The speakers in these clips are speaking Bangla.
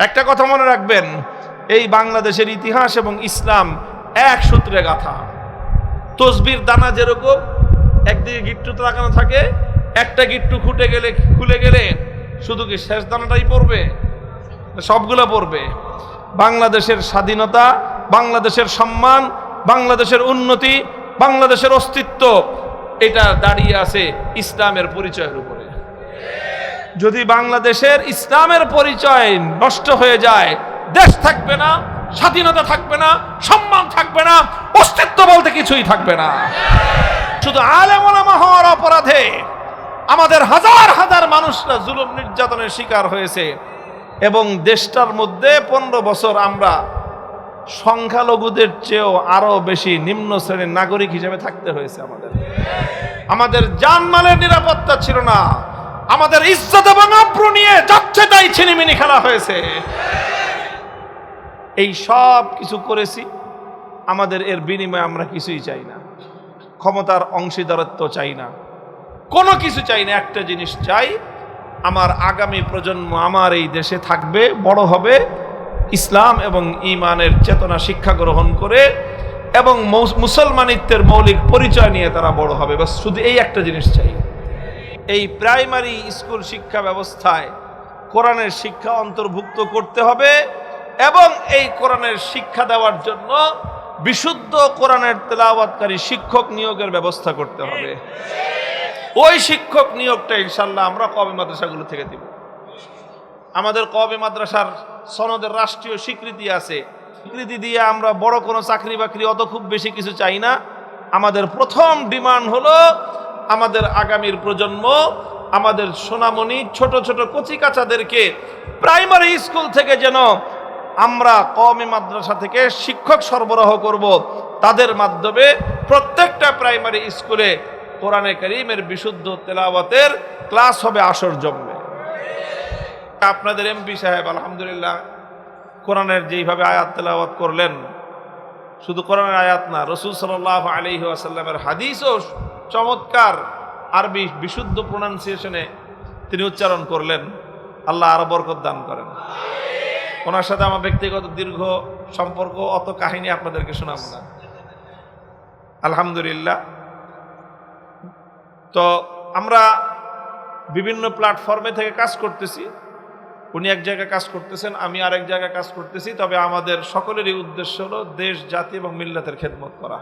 একটা কথা মনে রাখবেন, এই বাংলাদেশের ইতিহাস এবং ইসলাম এক সূত্রে গাথা। তসবির দানা যেরকম একদিকে গিট্টু লাগানো থাকে, একটা গিট্টু খুলে গেলে শুধু কি শেষ দানাটাই পড়বে? সবগুলো পড়বে। বাংলাদেশের স্বাধীনতা, বাংলাদেশের সম্মান, বাংলাদেশের উন্নতি, বাংলাদেশের অস্তিত্ব, এটা দাঁড়িয়ে আছে ইসলামের পরিচয়ের উপরে। যদি বাংলাদেশের ইসলামের পরিচয় নষ্ট হয়ে যায়, দেশ থাকবে না, স্বাধীনতা থাকবে না, সম্মান থাকবে না, অস্তিত্ব বলতে কিছুই থাকবে না। শুধু আলেম ওলামা হওয়ার অপরাধে আমাদের হাজার হাজার মানুষরা জুলুম নির্যাতনের শিকার হয়েছে এবং দেশটার মধ্যে 15 বছর আমরা সংখ্যালঘুদের চেয়েও আরো বেশি নিম্ন শ্রেণীর নাগরিক হিসেবে থাকতে হয়েছে। আমাদের জানমালের নিরাপত্তা ছিল না, আমাদের ইজ্জত এবং আব্রু নিয়ে যাচ্ছে তাই ছিনিমিনি খেলা হয়েছে। এই সব কিছু করেছি, আমাদের এর বিনিময়ে আমরা কিছুই চাই না, ক্ষমতার অংশীদারত্ব চাই না, কোনো কিছু চাই না। একটা জিনিস চাই, আমার আগামী প্রজন্ম আমার এই দেশে থাকবে, বড় হবে, ইসলাম এবং ঈমানের চেতনা শিক্ষা গ্রহণ করে এবং মুসলমানিত্বের মৌলিক পরিচয় নিয়ে তারা বড় হবে। বাস শুধু এই একটা জিনিস চাই। এই প্রাইমারি স্কুল শিক্ষা ব্যবস্থায় কোরআনের শিক্ষা অন্তর্ভুক্ত করতে হবে এবং এই কোরআনের শিক্ষা দেওয়ার জন্য বিশুদ্ধ কোরআনের তেলাওয়াতকারী শিক্ষক নিয়োগের ব্যবস্থা করতে হবে। ওই শিক্ষক নিয়োগটা ইনশাল্লাহ আমরা কওমি মাদ্রাসাগুলো থেকে দিব। আমাদের কওমি মাদ্রাসার সনদের রাষ্ট্রীয় স্বীকৃতি আছে, স্বীকৃতি দিয়ে আমরা বড় কোনো চাকরি বাকরি অত খুব বেশি কিছু চাই না। আমাদের প্রথম ডিমান্ড হলো আমাদের আগামীর প্রজন্ম, আমাদের সোনামণি ছোট ছোট কচিকাচাদেরকে প্রাইমারি স্কুল থেকে যেন আমরা কওমি মাদ্রাসা থেকে শিক্ষক সরবরাহ করব, তাদের মাধ্যমে প্রত্যেকটা প্রাইমারি স্কুলে কোরআনে কারীমের বিশুদ্ধ তেলাওয়াতের ক্লাস হবে, আসর জমবে। আপনাদের এমপি সাহেব আলহামদুলিল্লাহ কোরআনের যেইভাবে আয়াত তেলাওয়াত করলেন, শুধু কোরআনের আয়াত না, রাসূল সাল্লাল্লাহু আলাইহি ওয়াসাল্লামের হাদিসও চমৎকার আরবি বিশুদ্ধ প্রোনাউন্সিয়েশনে তিনি উচ্চারণ করলেন। আল্লাহ আরো বরকত দান করেন। ওনার সাথে আমার ব্যক্তিগত দীর্ঘ সম্পর্ক, অত কাহিনী আপনাদেরকে শোনাবো না। আলহামদুলিল্লাহ। তো আমরা বিভিন্ন প্ল্যাটফর্মে থেকে কাজ করতেছি, উনি এক জায়গায় কাজ করতেছেন, আমি আরেক জায়গায় কাজ করতেছি, তবে আমাদের সকলেরই উদ্দেশ্য হলো দেশ, জাতি এবং মিল্লাতের খেদমত করা।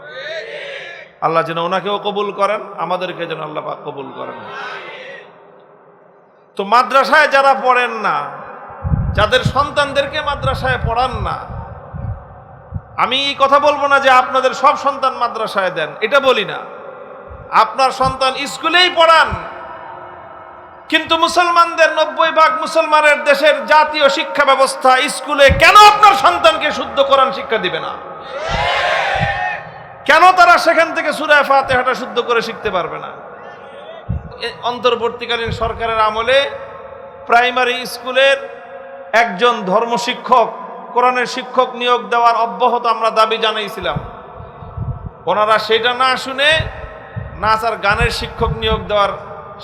আল্লাহ যেন ওনাকেও কবুল করেন, আমাদেরকে যেন আল্লাহ পাক কবুল করেন। তো মাদ্রাসায় যারা পড়েন না, যাদের সন্তানদেরকে মাদ্রাসায় পড়ান না, আমি এই কথা বলবো না যে আপনাদের সব সন্তান মাদ্রাসায় দেন, এটা বলি না। আপনার সন্তান স্কুলেই পড়ান, কিন্তু মুসলমানদের 90% মুসলমানের দেশের জাতীয় শিক্ষা ব্যবস্থা স্কুলে কেন আপনার সন্তানকে শুদ্ধ কোরআন শিক্ষা দিবে না? কেন তারা সেখান থেকে সূরা ফাতিহাটা শুদ্ধ করে শিখতে পারবে না? অন্তর্বর্তীকালীন সরকারের আমলে প্রাইমারি স্কুলের একজন ধর্ম শিক্ষক, কোরআনের শিক্ষক নিয়োগ দেওয়ার অব্যাহত আমরা দাবি জানাইছিলাম। ওনারা সেটা না শুনে নাচ আর গানের শিক্ষক নিয়োগ দেওয়ার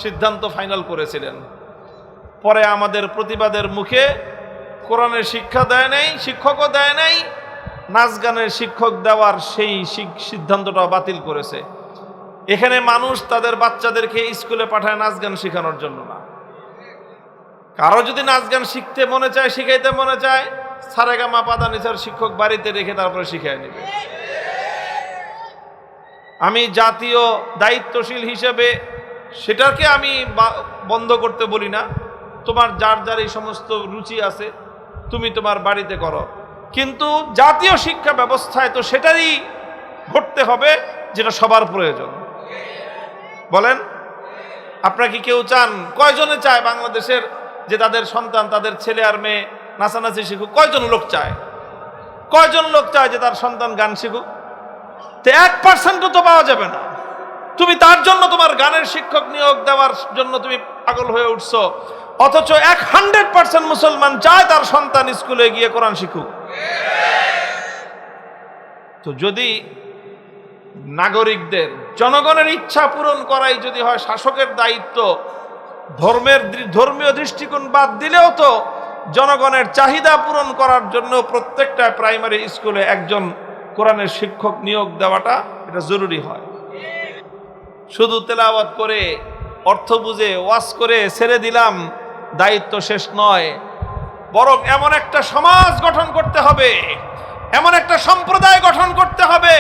সিদ্ধান্ত ফাইনাল করেছিলেন। পরে আমাদের প্রতিবাদের মুখে কোরআনের শিক্ষা দেয় নাই, শিক্ষকও দেয় নাই, নাচ গানের শিক্ষক দেওয়ার সেই সিদ্ধান্তটা বাতিল করেছে। এখানে মানুষ তাদের বাচ্চাদেরকে স্কুলে পাঠায় নাচ গান শেখানোর জন্য না। কারো যদি নাচ গান শিখতে মনে চায়, শিখাইতে মনে চায়, সারেগামা পাদানিসার শিক্ষক বাড়িতে রেখে তারপরে শিখায় নেবে। আমি জাতীয় দায়িত্বশীল হিসেবে সেটাকে আমি বন্ধ করতে বলি না। তোমার যার যার এই সমস্ত রুচি আছে, তুমি তোমার বাড়িতে করো, কিন্তু জাতীয় শিক্ষা ব্যবস্থায় তো সেটারই ঘটতে হবে যেটা সবার প্রয়োজন। বলেন, আপনারা কি কেউ চান? কয়জনে চায় বাংলাদেশের যে তাদের সন্তান, তাদের ছেলে আর মেয়ে নাচানাচি শিখুক? কয়জন লোক চায়? কয়জন লোক চায় যে তার সন্তান গান শিখুক? তো 1% তো পাওয়া যাবে না। তুমি তার জন্য তোমার গানের শিক্ষক নিয়োগ দেওয়ার জন্য তুমি পাগল হয়ে উঠছো, অথচ 100% মুসলমান চায় তার সন্তান স্কুলে গিয়ে কোরআন শিখুক। তো যদি নাগরিকদের, জনগণের ইচ্ছা পূরণ করাই যদি হয় শাসকের দায়িত্ব, ধর্মীয় দৃষ্টিকোণ বাদ দিলেও তো জনগণের চাহিদা পূরণ করার জন্য প্রত্যেকটা প্রাইমারি স্কুলে একজন কোরআনের শিক্ষক নিয়োগ দেওয়াটা এটা জরুরি হয়। শুধু তেলাওয়াত করে অর্থ বুঝে ওয়াজ করে ছেড়ে দিলাম, দায়িত্ব শেষ নয়, বরং এমন একটা সমাজ গঠন করতে হবে, এমন একটা সম্প্রদায় গঠন করতে হবে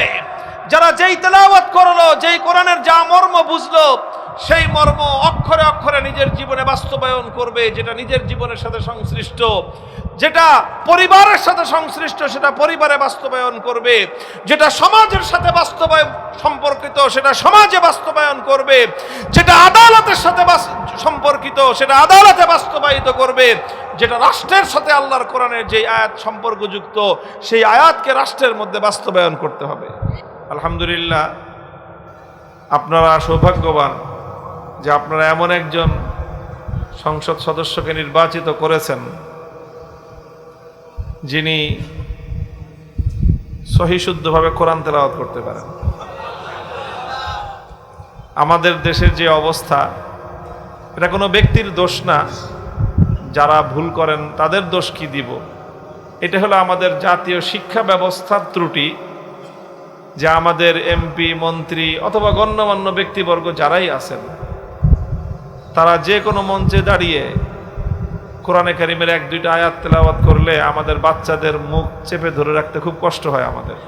যারা যেই তেলাওয়াত করলো, যেই কোরআনের যা মর্ম বুঝলো, সেই মর্ম অক্ষরে অক্ষরে নিজের জীবনে বাস্তবায়ন করবে, যেটা নিজের জীবনের সাথে সংশ্লিষ্ট, যেটা পরিবারের সাথে সংশ্লিষ্ট সেটা পরিবারে বাস্তবায়ন করবে, যেটা সমাজের সাথে বাস্তবায়ন সম্পর্কিত সেটা সমাজে বাস্তবায়ন করবে, যেটা আদালতের সাথে সম্পর্কিত সেটা আদালতে বাস্তবায়িত করবে, যেটা রাষ্ট্রের সাথে আল্লাহর কোরআনের যে আয়াত সম্পর্কযুক্ত সেই আয়াতকে রাষ্ট্রের মধ্যে বাস্তবায়ন করতে হবে। আলহামদুলিল্লাহ, আপনারা সৌভাগ্যবান যে আপনারা এমন একজন সংসদ সদস্যকে নির্বাচিত করেছেন যিনি সহিশুদ্ধভাবে কোরআন তেলাওয়াত করতে পারেন। আমাদের দেশের যে অবস্থা, এটা কোনো ব্যক্তির দোষ না, যারা ভুল করেন তাদের দোষ কি দিব, এটা হলো আমাদের জাতীয় শিক্ষা ব্যবস্থার ত্রুটি, যা আমাদের এমপি মন্ত্রী অথবা গণ্যমান্য ব্যক্তিবর্গ যারাই আছেন তারা যে কোনো মঞ্চে দাঁড়িয়ে কোরআনে কারিমের এক দুইটা আয়াত তেলাওয়াত করলে আমাদের বাচ্চাদের মুখ চেপে ধরে রাখতে খুব কষ্ট হয় আমাদের,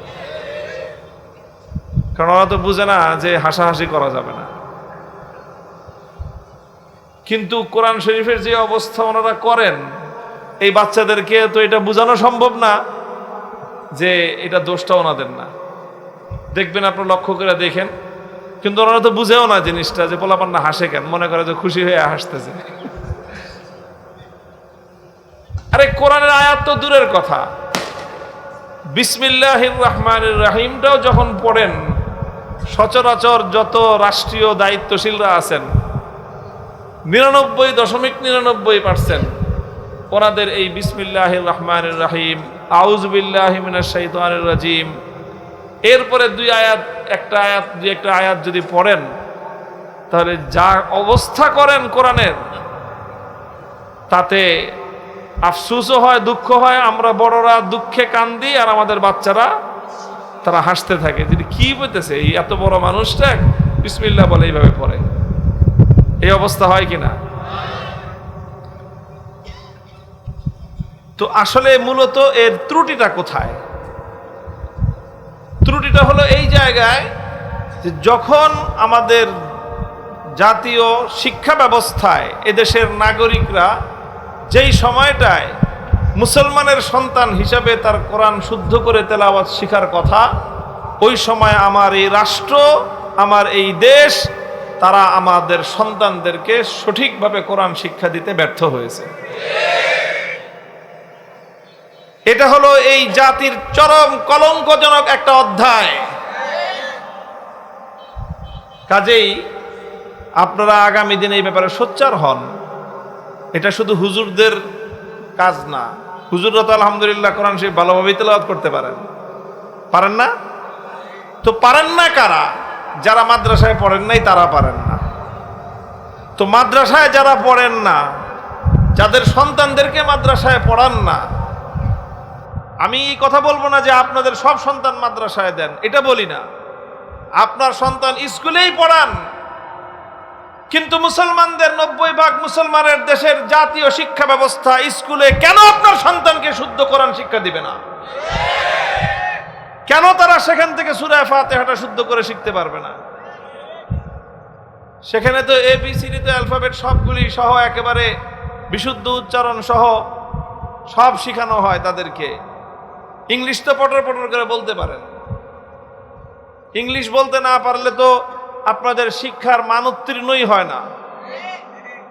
কারণ ওরা তো বুঝে না যে হাসাহাসি করা যাবে না। কিন্তু কোরআন শরীফের যে অবস্থা ওনারা করেন, এই বাচ্চাদেরকে তো এটা বোঝানো সম্ভব না যে এটা দোষটা ওনাদের না। দেখবেন, আপনারা লক্ষ্য করে দেখেন, কিন্তু ওনারা তো বুঝেও না জিনিসটা, যে পোলাপান্না হাসে কেন, মনে করে যে খুশি হয়ে হাসতেছে। আরে কোরআনের আয়াত তো দূরের কথা, বিসমিল্লাহির রহমানির রহিমটাও যখন পড়েন, সচরাচর যত রাষ্ট্রীয় দায়িত্বশীলরা আছেন 99.99% ওনাদের এই বিসমিল্লাহির রহমানির রহিম, আউযু বিল্লাহি মিনাশ শাইতানির রাজিম, এরপরে দুই একটা আয়াত যদি পড়েন, তাহলে যা অবস্থা করেন কোরআনের, তাতে আফসোসও হয়, দুঃখ হয়। আমরা বড়রা দুঃখে কান্দি আর আমাদের বাচ্চারা তারা হাসতে থাকে, যদি কি বলতেছে এই এত বড় মানুষটা বিসমিল্লাহ বলে এইভাবে পড়ে, এই অবস্থা হয় কিনা। তো আসলে মূলত এর ত্রুটিটা কোথায়? ত্রুটিটা হলো এই জায়গায় যে যখন আমাদের জাতীয় শিক্ষা ব্যবস্থায় এদেশের নাগরিকরা যেই সময়টায় মুসলমানের সন্তান হিসাবে তার কোরআন শুদ্ধ করে তেলাওয়াত শেখার কথা, ওই সময় আমার এই রাষ্ট্র, আমার এই দেশ, তারা আমাদের সন্তানদেরকে সঠিকভাবে কোরআন শিক্ষা দিতে ব্যর্থ হয়েছে। এটা হলো এই জাতির চরম কলঙ্কজনক একটা অধ্যায়। কাজেই আপনারা আগামী দিনে এই ব্যাপারে সোচ্চার হন। এটা শুধু হুজুরদের কাজ না, হুজুররা তো আলহামদুলিল্লাহ কোরআন শরীফ ভালোভাবে তেলাওয়াত করতে পারেন না? তো পারেন না কারা? যারা মাদ্রাসায় পড়েন নাই তারা পারেন না। তো মাদ্রাসায় যারা পড়েন না, যাদের সন্তানদেরকে মাদ্রাসায় পড়ান না, আমি এই কথা বলবো না যে আপনাদের সব সন্তান মাদ্রাসায় দেন, এটা বলি না। আপনার সন্তান স্কুলেই পড়ান, কিন্তু মুসলমানদের 90% মুসলমানের দেশের জাতীয় শিক্ষা ব্যবস্থা স্কুলে কেন আপনার সন্তানকে শুদ্ধ কোরআন শিক্ষা দিবে না? কেন তারা সেখান থেকে সূরা ফাতিহাটা শুদ্ধ করে শিখতে পারবে না? সেখানে তো ABCD তো অ্যালফাবেট সবগুলি সহ একেবারে বিশুদ্ধ উচ্চারণ সহ সব শেখানো হয় তাদেরকে। ইংলিশ তো পটর পটর করে বলতে পারেন। ইংলিশ বলতে না পারলে তো আপনাদের শিক্ষার মান উত্তীর্ণই হয় না।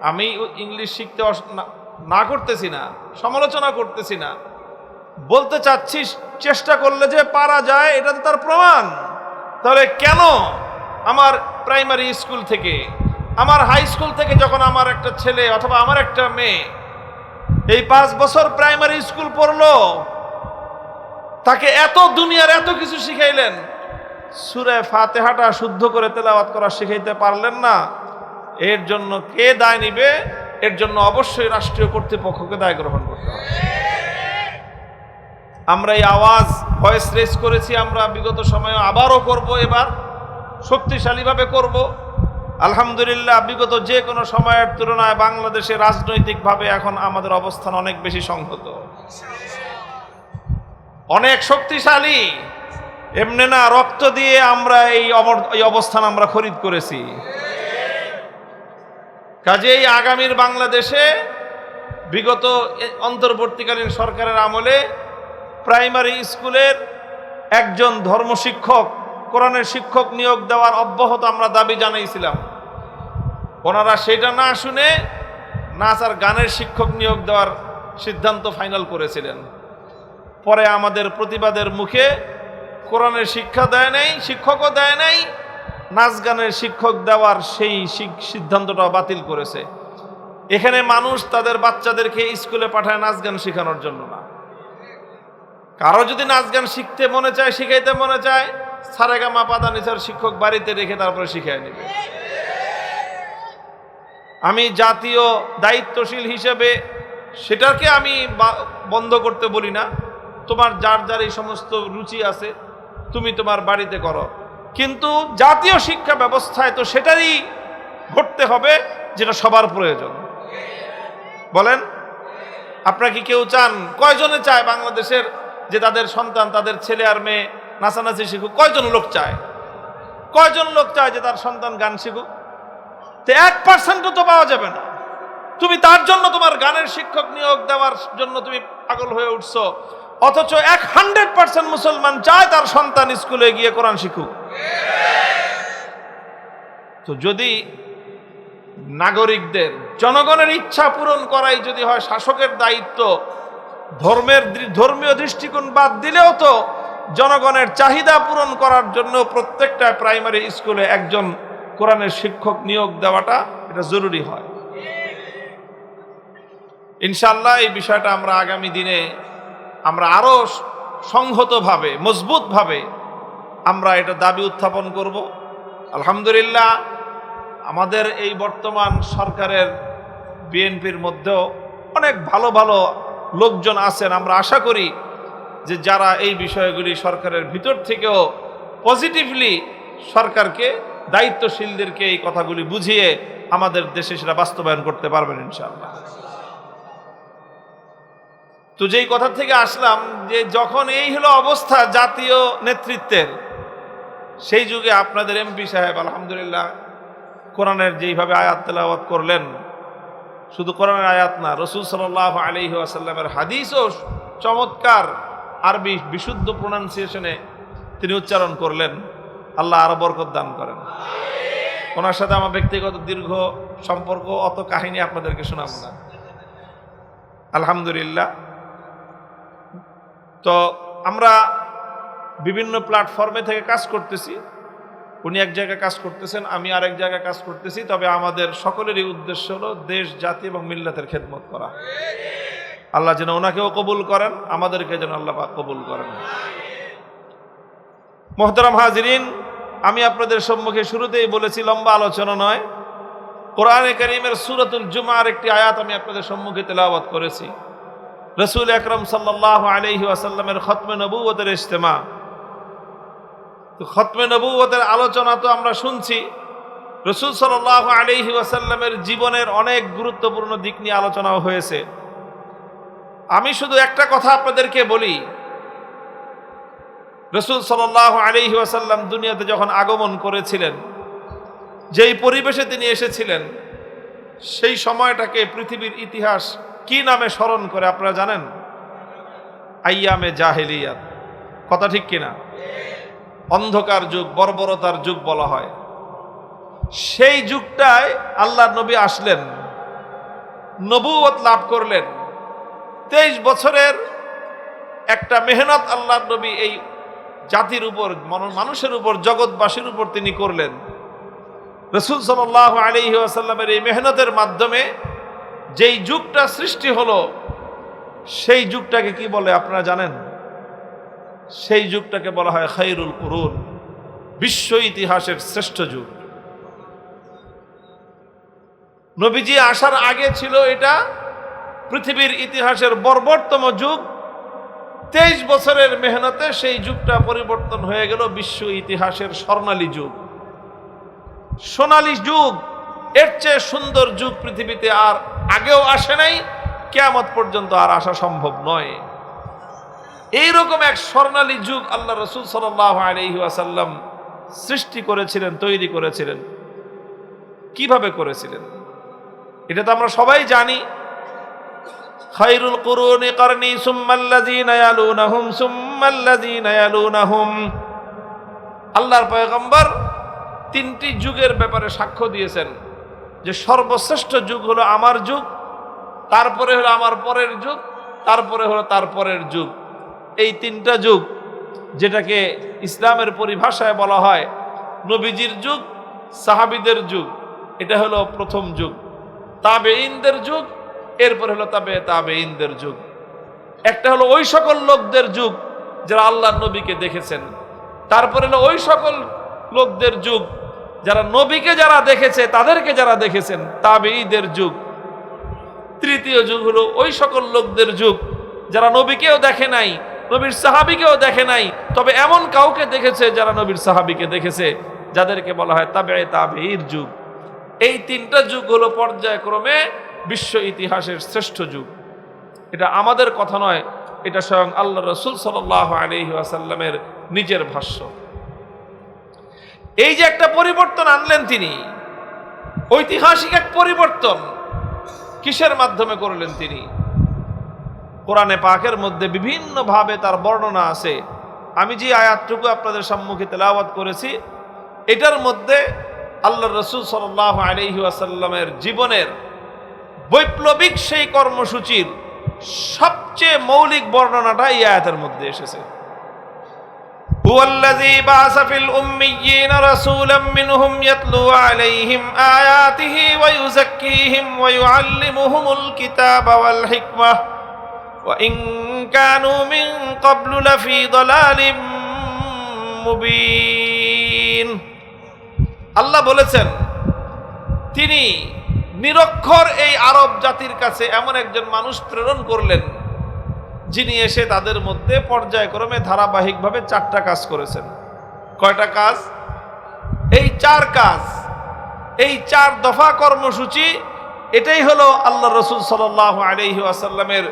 আমি ইংলিশ শিখতে না করতেছি না, সমালোচনা করতেছি না, বলতে চাচ্ছি চেষ্টা করলে যে পারা যায় এটা তো তার প্রমাণ। তাহলে কেন আমার প্রাইমারি স্কুল থেকে, আমার হাই স্কুল থেকে যখন আমার একটা ছেলে অথবা আমার একটা মেয়ে এই 5 বছর প্রাইমারি স্কুল পড়লো, তাকে এত দুনিয়ার এত কিছু শিখাইলেন, সূরা ফাতিহাটা শুদ্ধ করে তেলাওয়াত করা শিখাইতে পারলেন না? এর জন্য কে দায় নিবে? এর জন্য অবশ্যই রাষ্ট্রীয় কর্তৃপক্ষকে দায় গ্রহণ করতে হবে। আমরা এই আওয়াজ ভয়েস রেজ করেছি, আমরা বিগত সময়ে আবারও করব, এবার শক্তিশালীভাবে করব। আলহামদুলিল্লাহ, বিগত যে কোনো সময়ের তুলনায় বাংলাদেশে রাজনৈতিকভাবে এখন আমাদের অবস্থান অনেক বেশি সংহত, অনেক শক্তিশালী। এমনি না, রক্ত দিয়ে আমরা এই অবস্থান আমরা খরিদ করেছি। কাজেই আগামীর বাংলাদেশে বিগত অন্তর্বর্তীকালীন সরকারের আমলে প্রাইমারি স্কুলের একজন ধর্মশিক্ষক, কোরআনের শিক্ষক নিয়োগ দেওয়ার অব্যাহত আমরা দাবি জানাইছিলাম। ওনারা সেটা না শুনে নাচ আর গানের শিক্ষক নিয়োগ দেওয়ার সিদ্ধান্ত ফাইনাল করেছিলেন। পরে আমাদের প্রতিবাদের মুখে কোরআনের শিক্ষা দেয় নাই, শিক্ষকও দেয় নাই, নাচ গানের শিক্ষক দেওয়ার সেই সিদ্ধান্তটা বাতিল করেছে। এখানে মানুষ তাদের বাচ্চাদেরকে স্কুলে পাঠায় নাচ গান শেখানোর জন্য না। কারো যদি নাচ গান শিখতে মনে চায়, শিখাইতে মনে চায়, সারেগামা পাদানিসার শিক্ষক বাড়িতে রেখে তারপরে শিখায় নেবে। আমি জাতীয় দায়িত্বশীল হিসেবে সেটাকে আমি বন্ধ করতে বলি না। তোমার যার যার এই সমস্ত রুচি আছে তুমি তোমার বাড়িতে করো, কিন্তু জাতীয় শিক্ষা ব্যবস্থায় তো সেটারই ঘটতে হবে যেটা সবার প্রয়োজন। বলেন, আপনারা কি কেউ চান, কয়জনে চায় বাংলাদেশের যে তাদের সন্তান, তাদের ছেলে আর মেয়ে নাচানাচি শিখুক? কয়জন লোক চায়? কয়জন লোক চায় যে তার সন্তান গান শিখুক? তো 1% তো পাওয়া যাবে না। তুমি তার জন্য তোমার গানের শিক্ষক নিয়োগ দেওয়ার জন্য তুমি পাগল হয়ে উঠছো, অথচ 100% মুসলমান চায় তার সন্তান স্কুলে গিয়ে কোরআন শিখুক। তো যদি নাগরিকদের, জনগণের ইচ্ছা পূরণ করাই যদি হয় শাসকের দায়িত্ব, ধর্মীয় দৃষ্টিকোণ বাদ দিলেও তো জনগণের চাহিদা পূরণ করার জন্য প্রত্যেকটা প্রাইমারি স্কুলে একজন কোরআনের শিক্ষক নিয়োগ দেওয়াটা এটা জরুরি হয়। ইনশাআল্লাহ এই বিষয়টা আমরা আগামী দিনে আমরা আরো সংহতভাবে, মজবুতভাবে আমরা এটা দাবি উত্থাপন করব। আলহামদুলিল্লাহ, আমাদের এই বর্তমান সরকারের বিএনপির মধ্যেও অনেক ভালো ভালো লোকজন আছেন। আমরা আশা করি যে যারা এই বিষয়গুলি সরকারের ভিতর থেকেও পজিটিভলি সরকারকে, দায়িত্বশীলদেরকে এই কথাগুলি বুঝিয়ে আমাদের দেশে সেটা বাস্তবায়ন করতে পারবেন ইনশাআল্লাহ। তো যেই কথা থেকে আসলাম, যে যখন এই হলো অবস্থা জাতীয় নেতৃত্বের, সেই যুগে আপনাদের এমপি সাহেব আলহামদুলিল্লাহ কোরআনের যেইভাবে আয়াত তেলাওয়াত করলেন, শুধু কোরআনের আয়াত না, রাসূল সাল্লাল্লাহু আলাইহি ওয়াসাল্লামের হাদিসও চমৎকার আরবি বিশুদ্ধ প্রোনাউন্সিয়েশনে তিনি উচ্চারণ করলেন। আল্লাহ আরো বরকত দান করেন। ওনার সাথে আমার ব্যক্তিগত দীর্ঘ সম্পর্ক, অত কাহিনী আপনাদেরকে শোনাবো না। আলহামদুলিল্লাহ। তো আমরা বিভিন্ন প্ল্যাটফর্মে থেকে কাজ করতেছি। উনি এক জায়গায় কাজ করতেছেন, আমি আরেক জায়গায় কাজ করতেছি। তবে আমাদের সকলেরই উদ্দেশ্য হলো দেশ, জাতি এবং মিল্লাতের খেদমত করা। আল্লাহ যেন ওনাকেও কবুল করেন, আমাদেরকে যেন আল্লাহ পাক কবুল করেন। মুহতারাম হাজিরিন, আমি আপনাদের সম্মুখে শুরুতেই বলেছি, লম্বা আলোচনা নয়, কোরআনে কারীমের সূরাতুল জুমার একটি আয়াত আমি আপনাদের সম্মুখে তেলাওয়াত করেছি। রাসূল আকরাম সাল্লাল্লাহু আলাইহি ওয়াসাল্লামের খতমে নবুয়তের ইজতেমা। তো খতমে নবুয়তের আলোচনা তো আমরা শুনছি, রাসূল সাল্লাল্লাহু আলাইহি ওয়াসাল্লামের জীবনের অনেক গুরুত্বপূর্ণ দিক নিয়ে আলোচনাও হয়েছে। আমি শুধু একটা কথা আপনাদেরকে বলি, রাসূল সাল্লাল্লাহু আলাইহি ওয়াসাল্লাম দুনিয়াতে যখন আগমন করেছিলেন, যেই পরিবেশে তিনি এসেছিলেন, সেই সময়টাকে পৃথিবীর ইতিহাস কি নামে স্মরণ করে আপনারা জানেন? আইয়ামে জাহেলিয়াত। কথা ঠিক কিনা? অন্ধকার যুগ, বর্বরতার যুগ বলা হয়। সেই যুগটায় আল্লাহর নবী আসলেন, নবুয়ত লাভ করলেন। 23 বছরের একটা মেহনত আল্লাহর নবী এই জাতির উপর, মানুষের উপর, জগৎবাসীর উপর তিনি করলেন। রাসূল সাল্লাল্লাহু আলাইহি ওয়াসাল্লামের এই মেহনতের মাধ্যমে যেই যুগটা সৃষ্টি হলো, সেই যুগটাকে কি বলে আপনারা জানেন? সেই যুগটাকে বলা হয় খায়রুল কুরুন, বিশ্ব ইতিহাসের শ্রেষ্ঠ যুগ। নবীজি আসার আগে ছিল এটা পৃথিবীর ইতিহাসের বর্বরতম যুগ। 23 বছরের মেহনতে সেই যুগটা পরিবর্তন হয়ে গেল বিশ্ব ইতিহাসের স্বর্ণালী যুগ, সোনালী যুগ। এর চেয়ে সুন্দর যুগ পৃথিবীতে আর আগেও আসে নাই, কিয়ামত পর্যন্ত আর আসা সম্ভব নয়। এইরকম এক স্বর্ণালী যুগ আল্লাহ রাসূল সাল্লাল্লাহু আলাইহি ওয়াসাল্লাম সৃষ্টি করেছিলেন, তৈরি করেছিলেন। কিভাবে করেছিলেন এটা তো আমরা সবাই জানি। খায়রুল কুরুনি কারনি সুম্মাল্লাযীনা ইয়ালুনাহুম সুম্মাল্লাযীনা ইয়ালুনাহুম। আল্লাহর পয়গম্বর 3টি যুগের ব্যাপারে সাক্ষ্য দিয়েছেন যে সর্বশ্রেষ্ঠ যুগ হলো আমার যুগ, তারপরে হলো আমার পরের যুগ, তারপরে হলো তার পরের যুগ। এই 3টা যুগ, যেটাকে ইসলামের পরিভাষায় বলা হয় নবীজির যুগ, সাহাবীদের যুগ, এটা হলো প্রথম যুগ। তাবেঈনদের যুগ, এরপর হলো তাবেঈনদের যুগ। একটা হলো ওই সকল লোকদের যুগ যারা আল্লাহর নবীকে দেখেছেন, তারপর হলো ওই সকল লোকদের যুগ যারা নবীকে যারা দেখেছে তাদেরকে যারা দেখেছেন, তাবেঈদের যুগ। তৃতীয় যুগ হলো ওই সকল লোকদের যুগ যারা নবীকেও দেখে নাই, নবীর সাহাবীকেও দেখে নাই, তবে এমন কাউকে দেখেছে যারা নবীর সাহাবীকে দেখেছে, যাদেরকে বলা হয় তাবেঈর যুগ। এই 3টা যুগ হলো পর্যায়ক্রমে বিশ্ব ইতিহাসের শ্রেষ্ঠ যুগ। এটা আমাদের কথা নয়, এটা স্বয়ং আল্লাহ রাসূল সাল্লাল্লাহু আলাইহি ওয়াসাল্লামের নিজের ভাষ্য। এই যে একটা পরিবর্তন আনলেন তিনি, ঐতিহাসিক এক পরিবর্তন, কিসের মাধ্যমে করলেন তিনি? কোরআনে পাকের মধ্যে বিভিন্ন ভাবে তার বর্ণনা আছে। আমি যে আয়াতটুকু আপনাদের সম্মুখে তেলাওয়াত করেছি, এটার মধ্যে আল্লাহ রাসূল সাল্লাল্লাহু আলাইহি ওয়াসাল্লামের জীবনের বৈপ্লবিক সেই কর্মসূচির সবচেয়ে মৌলিক বর্ণনাটা এই আয়াতের মধ্যে এসেছে। হুয়াল্লাযী বাআসা ফিল উম্মিয়্যিনা রাসূলাম মিনহুম ইয়াতলু আলাইহিম আয়াতিহি ওয়া ইউযাক্কিহিম ওয়া ইউআল্লিমুহুমুল কিতাবা ওয়াল হিকমাহ ওয়া ইন কানু মিন ক্বাবলু লাফি দালালিম মুবিন। আল্লাহ বলেছেন তিনি নিরক্ষর এই আরব জাতির কাছে এমন একজন মানুষ প্রেরণ করলেন, যিনি এসে তাদের মধ্যে পর্যায়ক্রমে ধারাবাহিকভাবে 4টা কাজ করেছেন। কয়টা কাজ? এই 4 কাজ, এই 4 দফা কর্মসূচি, এটাই হলো আল্লাহ রাসূল সাল্লাল্লাহু আলাইহি ওয়াসাল্লামের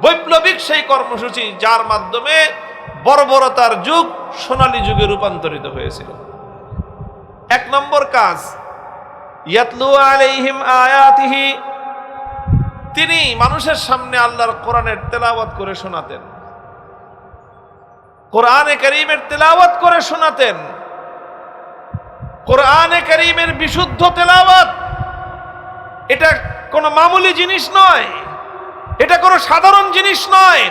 বৈপ্লবিক সেই কর্মসূচি, যার মাধ্যমে বর্বরতার যুগ সোনালী যুগে রূপান্তরিত হয়েছিল। 1 নম্বর কাজ, ইয়াতলু আলাইহিম আয়াতিহি, তিনি মানুষের সামনে আল্লাহর কোরআনের তেলাওয়াত করে শোনাতেন, কোরআনে কারীমের তেলাওয়াত করে শোনাতেন। কোরআনে কারীমের বিশুদ্ধ তেলাওয়াত এটা কোনো মামুলি জিনিস নয়, এটা কোনো সাধারণ জিনিস নয়।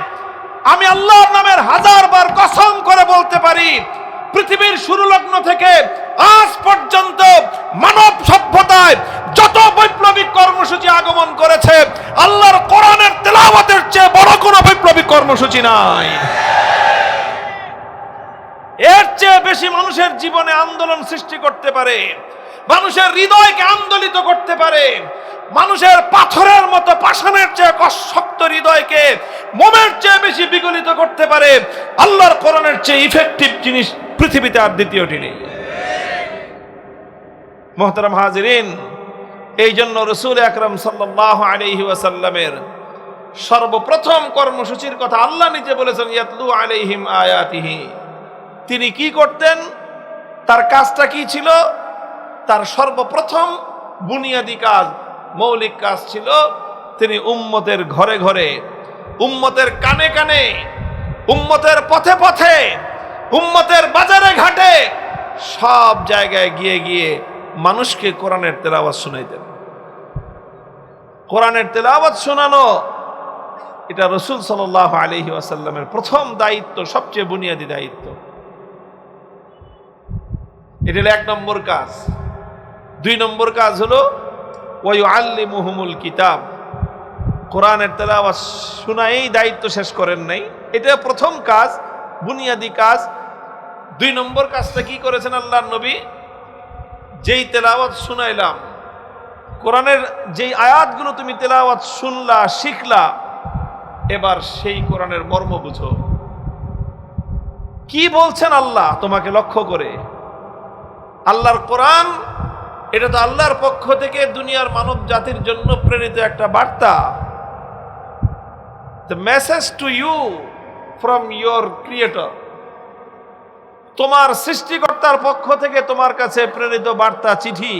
আমি আল্লাহর নামের 1000 বার কসম করে বলতে পারি, পৃথিবীর শুরু লগ্ন থেকে আজ পর্যন্ত মানব সভ্যতায় যত বৈপ্লবিক কর্মসূচি আগমন করেছে, আল্লাহর কোরআনের তেলাওয়াতের চেয়ে বড় কোনো বৈপ্লবিক কর্মসূচি নাই। এর চেয়ে বেশি মানুষের জীবনে আন্দোলন সৃষ্টি করতে পারে, মানুষের হৃদয়কে আন্দোলিত করতে পারে, মানুষের পাথরের মতো পাষাণের চেয়ে শক্ত হৃদয়কে মোমের চেয়ে বেশি বিগলিত করতে পারে, আল্লাহর কোরআনের চেয়ে ইফেক্টিভ জিনিস পৃথিবীতে আর দ্বিতীয়টি নেই। মুহতারাম হাজিরিন, এই জন্য রাসূল আকরাম সাল্লাল্লাহু আলাইহি ওয়াসাল্লামের সর্বপ্রথম কর্মসূচির কথা আল্লাহ নিজে বলেছেন, ইয়াতলু আলাইহিম আয়াতিহি। তিনি কি করতেন? তার কাজটা কি ছিল? তার সর্বপ্রথম বুনিয়াদি কাজ, মৌলিক কাজ ছিল, তিনি উম্মতের ঘরে ঘরে, উম্মতের কানে কানে, উম্মতের পথে পথে, উম্মতের বাজারে ঘাটে, সব জায়গায় গিয়ে গিয়ে মানুষকে কোরআনের তেলাওয়াত শোনাইতেন। কোরআনের তেলাওয়াত শোনানো এটা রাসূল সাল্লাল্লাহু আলাইহি ওয়াসাল্লামের প্রথম দায়িত্ব, সবচেয়ে বুনিয়াদি দায়িত্ব। এটা হলো 1 নম্বর কাজ। 2 নম্বর কাজ হলো ওয়া ইউআল্লিমুহুমুল কিতাব। কোরআনের তেলাওয়াত শোনাই দায়িত্ব শেষ করেন নাই, এটা প্রথম কাজ, বুনিয়াদি কাজ। 2 নম্বর কাজটা কি করেছেন আল্লাহর নবী? যেই তেলাওয়াত শুনাইলাম কোরআনের যেই আয়াতগুলো তুমি তেলাওয়াত শুনলা, শিখলা, এবার সেই কোরআনের মর্ম বুঝো। কি বলছেন আল্লাহ তোমাকে লক্ষ্য করে? আল্লাহর কোরআন এটা তো আল্লাহর পক্ষ থেকে দুনিয়ার মানব জাতির জন্য প্রেরিত একটা বার্তা। The message to you from your creator. তোমার সৃষ্টিকর্তার পক্ষ থেকে তোমার কাছে প্রেরিত বার্তা, চিঠি।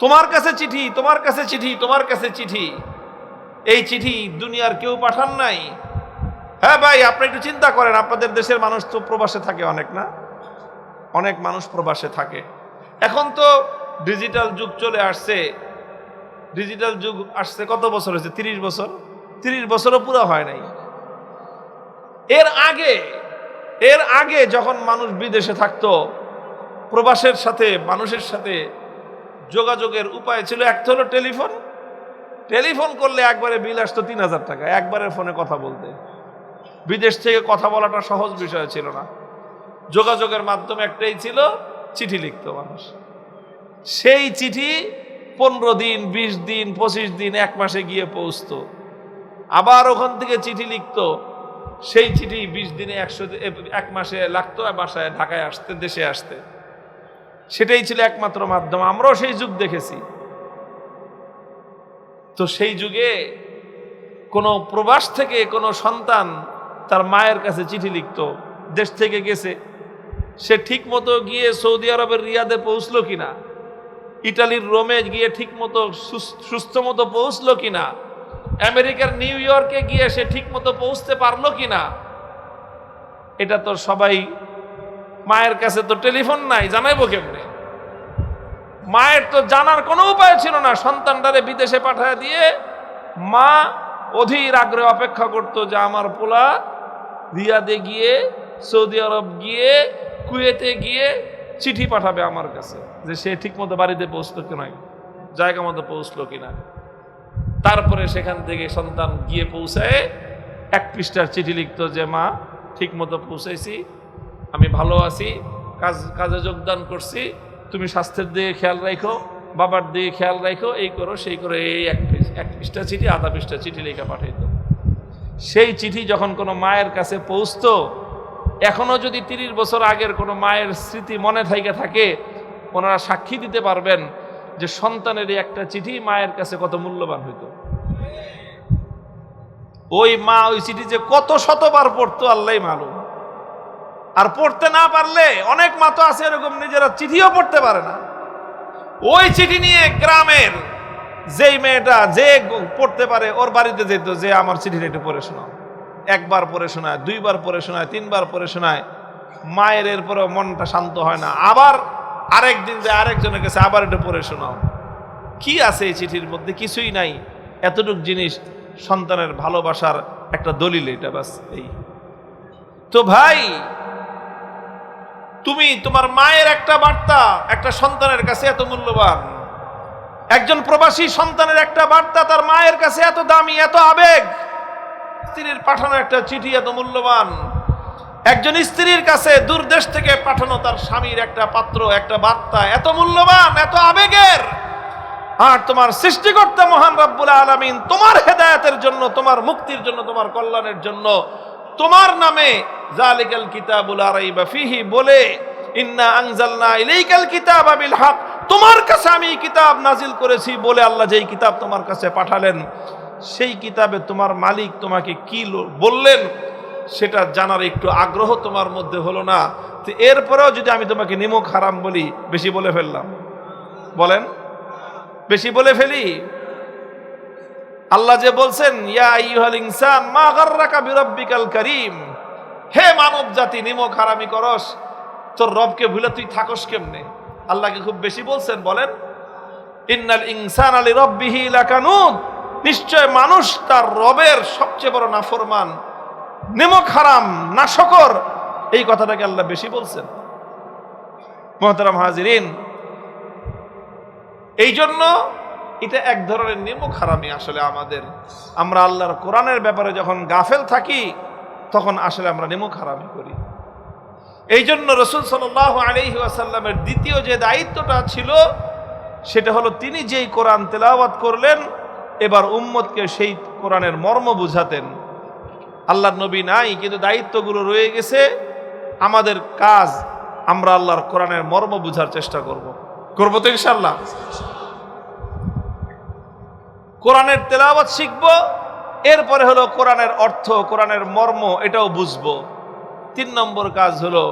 তোমার কাছে চিঠি, তোমার কাছে চিঠি, তোমার কাছে চিঠি। এই চিঠি দুনিয়ার কেউ পাঠান নাই। হ্যাঁ ভাই, আপনি একটু চিন্তা করেন, আপনাদের দেশের মানুষ তো প্রবাসে থাকে অনেক, না? অনেক মানুষ প্রবাসে থাকে। এখন তো ডিজিটাল যুগ চলে আসছে। ডিজিটাল যুগ আসছে কত বছর হয়েছে? 30 বছর। 30 বছরও পুরো হয় নাই। এর আগে যখন মানুষ বিদেশে থাকতো, প্রবাসের সাথে মানুষের সাথে যোগাযোগের উপায় ছিল একটা হলো টেলিফোন। টেলিফোন করলে একবারে বিল আসতো 3000 টাকা, একবারের ফোনে কথা বলতে। বিদেশ থেকে কথা বলাটা সহজ বিষয় ছিল না। যোগাযোগের মাধ্যম একটাই ছিল, চিঠি লিখত মানুষ। সেই চিঠি 15 দিন, 20 দিন, 25 দিন, 1 মাসে গিয়ে পৌঁছতো। আবার ওখান থেকে চিঠি লিখতো, সেই চিঠি 20 দিনে 1 মাসে লাগতো বাসায়, ঢাকায় আসতে, দেশে আসতে। সেটাই ছিল একমাত্র মাধ্যম। আমরাও সেই যুগ দেখেছি। তো সেই যুগে কোনো প্রবাস থেকে কোনো সন্তান তার মায়ের কাছে চিঠি লিখতো, দেশ থেকে গেছে, সে ঠিক মতো গিয়ে সৌদি আরবের রিয়াদে পৌঁছলো কিনা, ইটালির রোমে গিয়ে ঠিক মতো সুস্থ মতো পৌঁছলো কিনা, আমেরিকার নিউ ইয়র্কে গিয়ে সে ঠিক মতো পৌঁছতে পারলো কিনা, এটা তো সবাই, মায়ের কাছে তো টেলিফোন নাই, জানাইবো কেমনে? মায়ের তো জানার কোনো উপায় ছিল না। সন্তানটারে বিদেশে পাঠায় দিয়ে মা অধীর আগ্রহে অপেক্ষা করতো যে আমার পোলা রিয়াদে গিয়ে, সৌদি আরব গিয়ে, কুয়েতে গিয়ে চিঠি পাঠাবে আমার কাছে, যে সে ঠিক মতো বাড়িতে পৌঁছলো কিনা, জায়গা মতো পৌঁছলো কিনা। তারপরে সেখান থেকে সন্তান গিয়ে পৌঁছায় 1 পৃষ্ঠার চিঠি লিখতো যে মা ঠিক মতো পৌঁছাইছি, আমি ভালো আছি, কাজে যোগদান করছি, তুমি স্বাস্থ্যের দিকে খেয়াল রাখো, বাবার দিকে খেয়াল রাখো, এই করো সেই করো। এই 1 পৃষ্ঠা চিঠি, আধা পৃষ্ঠা চিঠি লেখা পাঠাইতো। সেই চিঠি যখন কোনো মায়ের কাছে পৌঁছতো, এখনো যদি 30 বছর আগের কোনো মায়ের স্মৃতি মনে থাকে, ওনারা সাক্ষী দিতে পারবেন যে সন্তানের একটা চিঠি মায়ের কাছে কত মূল্যবান হইতো। ওই মা ওই চিঠি যে কত শতবার পড়তো আল্লাহই মালুম। আর পড়তে না পারলে, অনেক মা তো আছে এরকম নিজেরা চিঠিও পড়তে পারে না, ওই চিঠি নিয়ে গ্রামের যেই মেয়েটা যে পড়তে পারে ওর বাড়িতে যেত, যে আমার চিঠিটা একটু পড়ে শোনাও। 1 বার পড়ে শোনায়, 2 বার পড়ে শোনায়, 3 বার পড়ে শোনায়। মায়ের এরপরে মনটা শান্ত হয় না, আবার আরেকদিন যে আরেকজনের কাছে আবার একটু পড়ে শোনাও। কি আছে এই চিঠির মধ্যে? কিছুই নাই। এতটুক জিনিস সন্তানের ভালোবাসার একটা দলিল, এটা বাস। এই তো ভাই, তুমি তোমার মায়ের একটা বার্তা একটা সন্তানের কাছে এত মূল্যবান, একজন প্রবাসী সন্তানের একটা বার্তা তার মায়ের কাছে এত দামি, এত আবেগ। স্ত্রীর পাঠানো একটা চিঠি এত মূল্যবান, একজন স্ত্রীর কাছে দূর দেশ থেকে পাঠানো তার স্বামীর একটা পাত্র, একটা বার্তা এত মূল্যবান, এত আবেগের। আর তোমার সৃষ্টিকর্তা মহান রব্বুল আলামিন তোমার হেদায়েতের জন্য, তোমার মুক্তির জন্য, তোমার কল্যাণের জন্য তোমার নামে জালিকাল কিতাবুল লা রাইবা ফীহি বলে, ইন্না আনজালনা ইলাইকাল কিতাবা বিল হক, তোমার কাছে আমি কিতাব নাজিল করেছি বলে আল্লাহ যেই কিতাব তোমার কাছে পাঠালেন, সেই কিতাবে তোমার মালিক তোমাকে কি বললেন সেটা জানার একটু আগ্রহ তোমার মধ্যে হলো না। তো এরপরেও যদি আমি তোমাকে নিমক হারাম বলি, বেশি বলে ফেললাম? বলেন, বেশি বলে ফেলি? আল্লাহ যে বলছেন, ইয়া আইয়ুহাল ইনসান মা গাররাকা বিরাব্বিকাল কারীম, হে মানব জাতি, নিমক হারামি করস, তোর রবকে ভুলে তুই থাকস কেমনে? আল্লাহকে খুব বেশি বলছেন। বলেন, ইন্নাল ইনসানা লিরাব্বিহি লাকানুদ, নিশ্চয় মানুষ তার রবের সবচেয়ে বড় নাফরমান, নিমক হারাম, নাশকর। এই কথাটাকে আল্লাহ বেশি বলছেন। মুহতারাম হাজিরিন, এই জন্য এটা এক ধরনের নিমক হারামি। আসলে আমরা আল্লাহর কোরআনের ব্যাপারে যখন গাফেল থাকি, তখন আসলে আমরা নিমক হারামি করি। এই জন্য রাসূল সাল্লাল্লাহু আলাইহি ওয়াসাল্লামের দ্বিতীয় যে দায়িত্বটা ছিল, সেটা হলো তিনি যেই কোরআন তেলাওয়াত করলেন এবার উম্মতকে সেই কোরআনের মর্ম বুঝাতেন। আল্লাহর নবী নাই, কিন্তু দায়িত্বগুলো রয়ে গেছে। আমাদের কাজ আমরা আল্লাহর কোরআনের মর্ম বুঝার চেষ্টা করব তো ইনশাআল্লাহ। কোরআনের তেলাওয়াত শিখব, এরপরে হলো কোরআনের অর্থ, কোরআনের মর্ম এটাও বুঝবো। 3 নম্বর কাজ হলো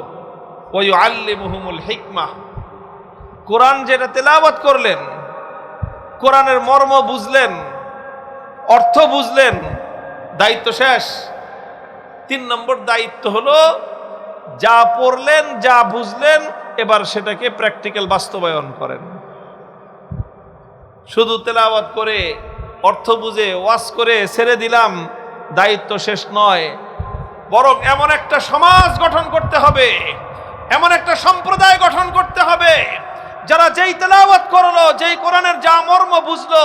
ওয়ায়ুআল্লিমুহুমুল হিকমাহ। কোরআন যেটা তেলাওয়াত করলেন, কোরআনের মর্ম বুঝলেন, অর্থ বুঝলেন, দায়িত্ব শেষ। 3 নম্বর দায়িত্ব হলো যা পড়লেন, যা বুঝলেন, এবার সেটাকে প্র্যাকটিক্যাল বাস্তবায়ন করেন। শুধু তেলাওয়াত করে অর্থ বুঝে ওয়াজ করে ছেড়ে দিলাম, দায়িত্ব শেষ নয়। বরং এমন একটা সমাজ গঠন করতে হবে, এমন একটা সম্প্রদায় গঠন করতে হবে যারা যেই তেলাওয়াত করলো, যেই কোরআনের যা মর্ম বুঝলো,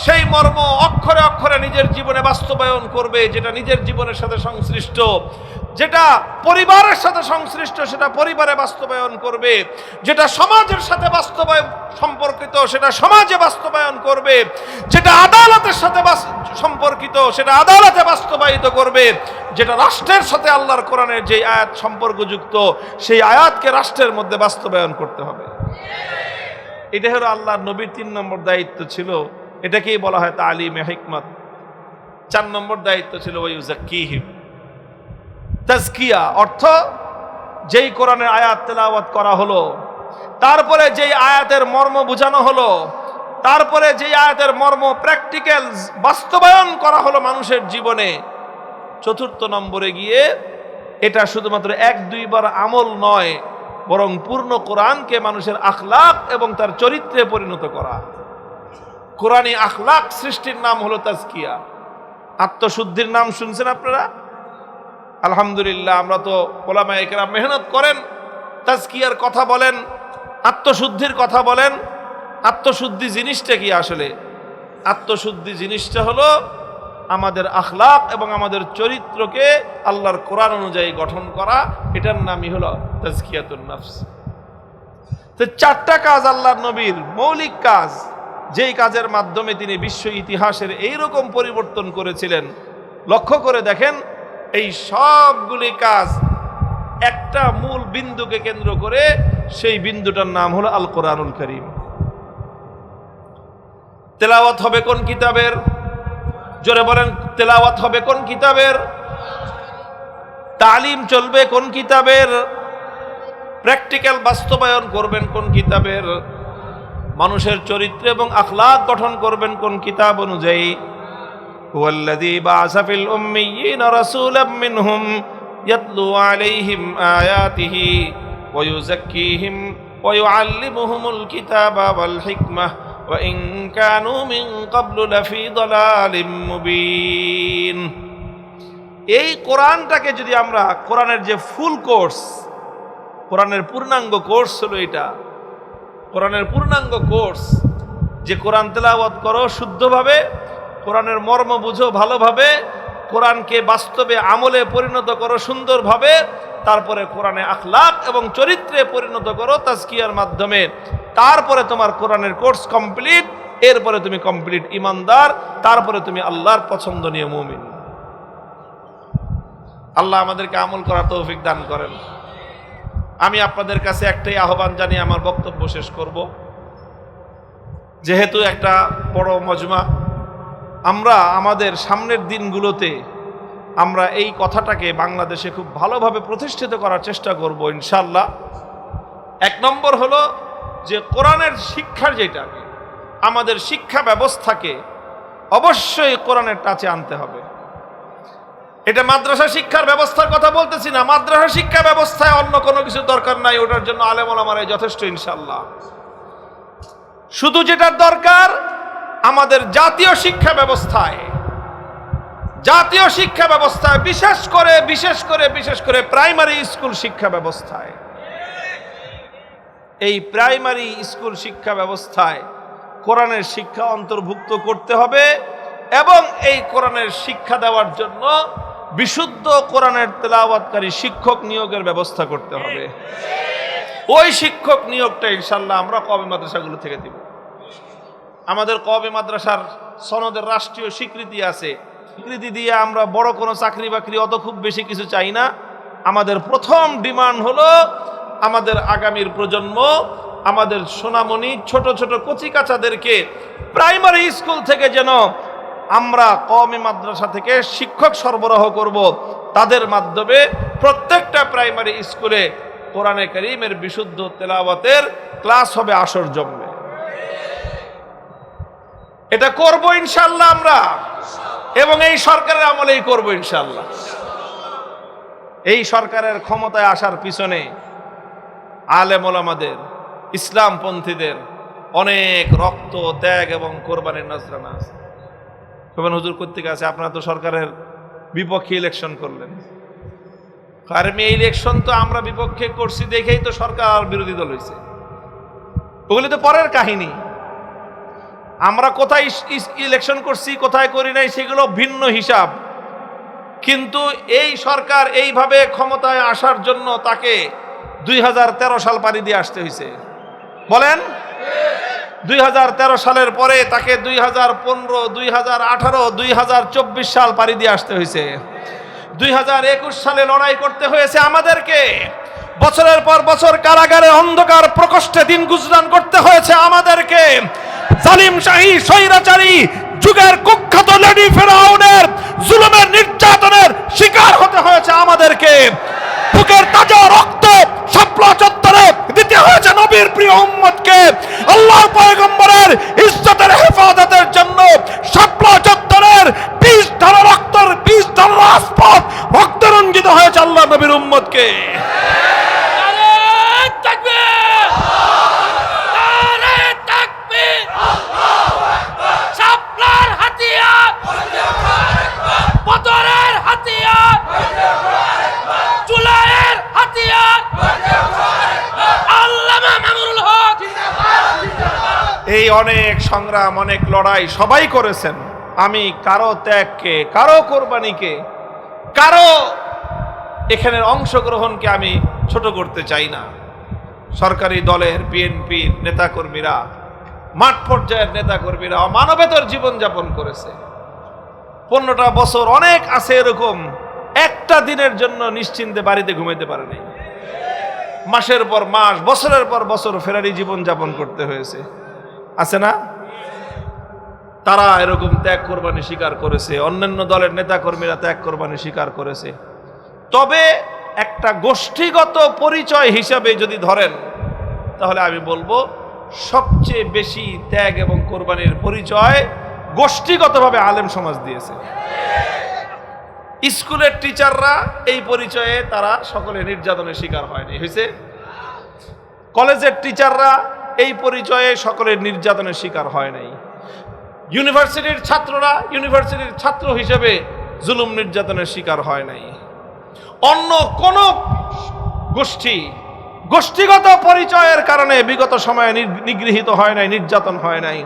সেই মর্ম অক্ষরে অক্ষরে নিজের জীবনে বাস্তবায়ন করবে। যেটা নিজের জীবনের সাথে সংশ্লিষ্ট, যেটা পরিবারের সাথে সংশ্লিষ্ট, সেটা পরিবারে বাস্তবায়ন করবে। যেটা সমাজের সাথে বাস্তবায়ন সম্পর্কিত, সেটা সমাজে বাস্তবায়ন করবে। যেটা আদালতের সাথে সম্পর্কিত, সেটা আদালতে বাস্তবায়িত করবে। যেটা রাষ্ট্রের সাথে আল্লাহর কোরআনের যে আয়াত সম্পর্কযুক্ত, সেই আয়াতকে রাষ্ট্রের মধ্যে বাস্তবায়ন করতে হবে। এটা হলো আল্লাহর নবীর 3 নম্বর দায়িত্ব ছিল। এটাকেই বলা হয় তালিমে হিকমত। 4 নম্বর দায়িত্ব ছিল ওয়ায়ুযাক্কিহিম, তাজকিয়া। অর্থ যেই কোরআনের আয়াত তেলাওয়াত করা হলো, তারপরে যেই আয়াতের মর্ম বোঝানো হলো, তারপরে যেই আয়াতের মর্ম প্র্যাকটিক্যাল বাস্তবায়ন করা হলো মানুষের জীবনে, 4 নম্বরে গিয়ে এটা শুধুমাত্র 1-2 বার আমল নয়, বরং পূর্ণ কোরআনকে মানুষের আখলাক এবং তার চরিত্রে পরিণত করা। কোরআনী আখলাক সৃষ্টির নাম হলো তাজকিয়া। আত্মশুদ্ধির নাম শুনছেন আপনারা? আলহামদুলিল্লাহ, আমরা তো ওলামায়ে কেরাম মেহনত করেন, তাজকিয়ার কথা বলেন, আত্মশুদ্ধির কথা বলেন। আত্মশুদ্ধি জিনিসটা কি আসলে? আত্মশুদ্ধি জিনিসটা হলো আমাদের আখলাক এবং আমাদের চরিত্রকে আল্লাহর কোরআন অনুযায়ী গঠন করা। এটার নামই হলো তাজকিয়াতুন নফস। তো 4টা কাজ আল্লাহর নবীর মৌলিক কাজ, যেই কাজের মাধ্যমে তিনি বিশ্ব ইতিহাসের এইরকম পরিবর্তন করেছিলেন। লক্ষ্য করে দেখেন, এই সবগুলি কাজ একটা মূল বিন্দুকে কেন্দ্র করে, সেই বিন্দুটার নাম হলো আল কোরআনুল কারীম। তেলাওয়াত হবে কোন কিতাবের? জোরে বলেন, তেলাওয়াত হবে কোন কিতাবের? তালিম চলবে কোন কিতাবের? প্র্যাকটিক্যাল বাস্তবায়ন করবেন কোন কিতাবের? মানুষের চরিত্র এবং আখলাক গঠন করবেন কোন কিতাব অনুযায়ী? হুয়াল্লাযী বা'আসা ফিল উম্মিয়্যিনা রাসূলাম মিনহুম ইয়াতলু আলাইহিম আয়াতিহি ওয়া ইউযাক্কিহিম ওয়া ইউআল্লিমুহুমুল কিতাবা ওয়াল হিকমাহ ওয়া ইন কানু মিন ক্বাবলু লাফি দালালিম মুবিন। এই কোরআনটাকে যদি আমরা, কোরআনের যে ফুল কোর্স, কোরআনের পূর্ণাঙ্গ কোর্স হলো এটা। কোরআনের পূর্ণাঙ্গ কোর্স যে কোরআন তেলাওয়াত করো শুদ্ধভাবে, কোরআনের মর্ম বুঝো ভালোভাবে, কোরআনকে বাস্তবে আমলে পরিণত করো সুন্দরভাবে, তারপরে কোরআনে আখলাক এবং চরিত্রে পরিণত করো তাজকিয়ার মাধ্যমে। তারপরে তোমার কোরআনের কোর্স কমপ্লিট, এরপরে তুমি কমপ্লিট ইমানদার, তারপরে তুমি আল্লাহর পছন্দনীয় মুমিন। আল্লাহ আমাদেরকে আমল করার তৌফিক দান করেন। আমি আপনাদের কাছে একটাই আহ্বান জানিয়ে আমার বক্তব্য শেষ করব। যেহেতু একটা বড় মজমা, আমরা আমাদের সামনের দিনগুলোতে আমরা এই কথাটাকে বাংলাদেশে খুব ভালোভাবে প্রতিষ্ঠিত করার চেষ্টা করব ইনশাআল্লাহ। 1 নম্বর হলো যে কোরআনের শিক্ষার, যেটা আমাদের শিক্ষা ব্যবস্থাকে অবশ্যই কোরআনের টাচে আনতে হবে। এটা মাদ্রাসা শিক্ষার ব্যবস্থার কথা বলতেছি না। মাদ্রাসা শিক্ষা ব্যবস্থায় অন্য কোনো কিছু দরকার নাই, ওটার জন্য আলেম ওলামারা যথেষ্ট ইনশাআল্লাহ। শুধু যেটার দরকার আমাদের জাতীয় শিক্ষা ব্যবস্থায়, বিশেষ করে প্রাইমারি স্কুল শিক্ষা ব্যবস্থায়, এই প্রাইমারি স্কুল শিক্ষা ব্যবস্থায় কোরআনের শিক্ষা অন্তর্ভুক্ত করতে হবে এবং এই কোরআনের শিক্ষা দেওয়ার জন্য বিশুদ্ধ কোরআনের তেলাওয়াতকারী শিক্ষক নিয়োগের ব্যবস্থা করতে হবে। ওই শিক্ষক নিয়োগটা ইনশাআল্লাহ আমরা কওমি মাদ্রাসাগুলো থেকে দিব। আমাদের কওমি মাদ্রাসার সনদের রাষ্ট্রীয় স্বীকৃতি আছে। স্বীকৃতি দিয়ে আমরা বড় কোনো চাকরি বাকরি অত খুব বেশি কিছু চাই না। আমাদের প্রথম ডিমান্ড হলো আমাদের আগামীর প্রজন্ম, আমাদের সোনামণি ছোট ছোট কচিকাচাদেরকে প্রাইমারি স্কুল থেকে যেন আমরা কওমি মাদ্রাসা থেকে শিক্ষক সরবরাহ করব, তাদের মাধ্যমে প্রত্যেকটা প্রাইমারি স্কুলে কোরআনে কারীমের বিশুদ্ধ তেলাওয়াতের ক্লাস হবে, আসর জমবে। এটা করব ইনশাআল্লাহ আমরা, এবং এই সরকারের আমলেই করব ইনশাআল্লাহ। এই সরকারের ক্ষমতায় আসার পিছনে আলেম ওলামাদের, ইসলামপন্থীদের অনেক রক্ত, ত্যাগ এবং কোরবানির নজরানা আছে। হুজুর কর্তৃক আছে, আপনারা তো সরকারের বিপক্ষে ইলেকশন করলেন। কারণ এই ইলেকশন তো আমরা বিপক্ষে করছি দেখেই তো সরকার বিরোধী দল হয়েছে। ওগুলি তো পরের কাহিনী। আমরা কোথায় ইলেকশন করছি, কোথায় করি নাই, সেগুলো ভিন্ন হিসাব। কিন্তু এই সরকার এইভাবে ক্ষমতায় আসার জন্য তাকে 2013 সাল পাড়ি দিয়ে আসতে হয়েছে। বলেন, 2013 সালের পরে তাকে 2015, 2018, 2024 সাল পাড়ি দিয়ে আসতে হয়েছে। 2021 সালে লড়াই করতে হয়েছে আমাদেরকে। বছরের পর বছর কারাগারে অন্ধকার প্রকোষ্ঠে দিন গুজরান করতে হয়েছে আমাদেরকে। জালিম শাহী স্বৈরাচারী যুগের কুখ্যাত লেডি ফেরাউনের জুলুমের নির্যাতনের শিকার হতে হয়েছে আমাদেরকে। বুকের তাজা রক্ত শাপলা চত্বরে দিতে হয়েছে নবীর প্রিয় উম্মতকে। আল্লাহর পয়গম্বরের ইজ্জতের হেফাজতের জন্য শাপলা চত্বরের 20 ধারা রক্তের 20 ধারা রাজপথ রক্তে রঞ্জিত হয়েছে আল্লাহ নবীর উম্মতকে। এই অনেক সংগ্রাম, অনেক লড়াই সবাই করেছেন। আমি কারো ত্যাগকে, কারো কোরবানিকে, কারো এখানের অংশগ্রহণকে আমি ছোট করতে চাই না। সরকারি দলের, বিএনপির নেতাকর্মীরা, মাঠ পর্যায়ের নেতাকর্মীরা অমানবেতর জীবনযাপন করেছে। 15টা বছর অনেক আছে এরকম একটা দিনের জন্য নিশ্চিন্তে বাড়িতে ঘুমাইতে পারে নাই। মাসের পর মাস, বছরের পর বছর ফেরারি জীবনযাপন করতে হয়েছে, আছে না? তারা এরকম ত্যাগ কোরবানি স্বীকার করেছে, অন্যান্য দলের নেতাকর্মীরা ত্যাগ কোরবানি স্বীকার করেছে। তবে একটা গোষ্ঠীগত পরিচয় হিসাবে যদি ধরেন, তাহলে আমি বলবো সবচেয়ে বেশি ত্যাগ এবং কোরবানির পরিচয় গোষ্ঠীগতভাবে আলেম সমাজ দিয়েছে। স্কুলের টিচাররা এই পরিচয়ে তারা সকলে নির্যাতনের শিকার হয়নি, হয়েছে। কলেজের টিচাররা এই পরিচয়ে সকলের নির্যাতনের শিকার হয় নাই। ইউনিভার্সিটির ছাত্ররা ইউনিভার্সিটির ছাত্র হিসেবে জুলুম নির্যাতনের শিকার হয় নাই। অন্য কোন গোষ্ঠী গোষ্ঠীগত পরিচয়ের কারণে বিগত সময়ে নিগৃহীত হয় নাই, নির্যাতন হয় নাই।